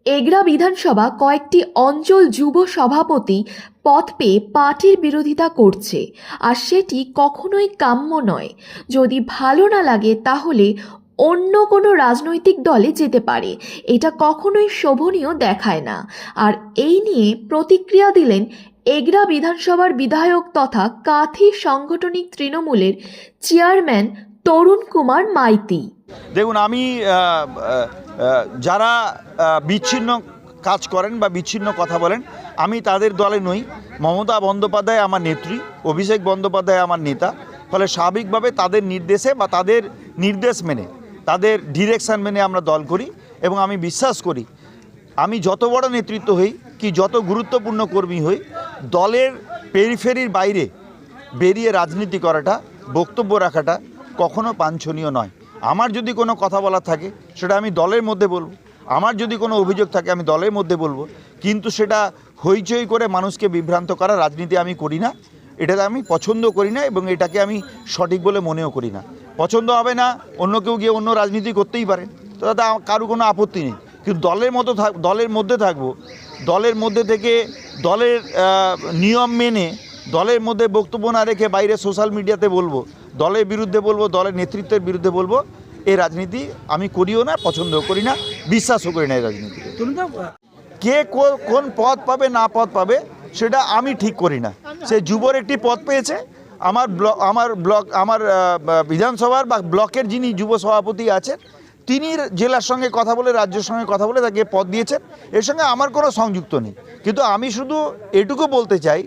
এগরা বিধানসভা কয়েকটি অঞ্চল যুব সভাপতি পদ পেয়ে পার্টির বিরোধিতা করছে, আর সেটি কখনোই কাম্য নয়। যদি ভালো না লাগে তাহলে অন্য কোনো রাজনৈতিক দলে যেতে পারে, এটা কখনোই শোভনীয় দেখায় না। আর এই নিয়ে প্রতিক্রিয়া দিলেন এগরা বিধানসভার বিধায়ক তথা কাঁথি সাংগঠনিক তৃণমূলের চেয়ারম্যান তরুণ কুমার মাইতি। দেখুন, আমি যারা বিচ্ছিন্ন কাজ করেন বা বিচ্ছিন্ন কথা বলেন, আমি তাদের দলে নই। মমতা বন্দ্যোপাধ্যায় আমার নেত্রী, অভিষেক বন্দ্যোপাধ্যায় আমার নেতা। ফলে স্বাভাবিকভাবে তাদের নির্দেশে বা তাদের নির্দেশ মেনে, তাদের ডিরেকশান মেনে আমরা দল করি। এবং আমি বিশ্বাস করি, আমি যত বড় নেতৃত্ব হই কি যত গুরুত্বপূর্ণ কর্মী হই, দলের পেরিফেরির বাইরে বেরিয়ে রাজনীতি করাটা, বক্তব্য রাখাটা কখনো বাঞ্ছনীয় নয়। আমার যদি কোনো কথা বলার থাকে সেটা আমি দলের মধ্যে বলবো, আমার যদি কোনো অভিযোগ থাকে আমি দলের মধ্যে বলবো, কিন্তু সেটা হইচই করে মানুষকে বিভ্রান্ত করা রাজনীতি আমি করি না। এটাকে আমি পছন্দ করি না এবং এটাকে আমি সঠিক বলে মনেও করি না। পছন্দ হবে না, অন্য কেউ গিয়ে অন্য রাজনীতি করতেই পারেন, তো তাতে কারো কোনো আপত্তি নেই। কিন্তু দলের মধ্যে থাকবো, দলের মধ্যে থেকে দলের নিয়ম মেনে দলের মধ্যে বক্তব্য না রেখে বাইরে সোশ্যাল মিডিয়াতে বলবো, দলের বিরুদ্ধে বলবো, দলের নেতৃত্বের বিরুদ্ধে বলবো, এই রাজনীতি আমি করিও না, পছন্দও করি না, বিশ্বাসও করি না এই রাজনীতিকে। কে কোন পদ পাবে না পদ পাবে সেটা আমি ঠিক করি না। সে যুবর একটি পদ পেয়েছে, আমার বিধানসভার বা ব্লকের যিনি যুব সভাপতি আছেন তিনি জেলার সঙ্গে কথা বলে, রাজ্যের সঙ্গে কথা বলে তাকে পদ দিয়েছেন। এর সঙ্গে আমার কোনো সংযুক্ত নেই। কিন্তু আমি শুধু এটুকু বলতে চাই,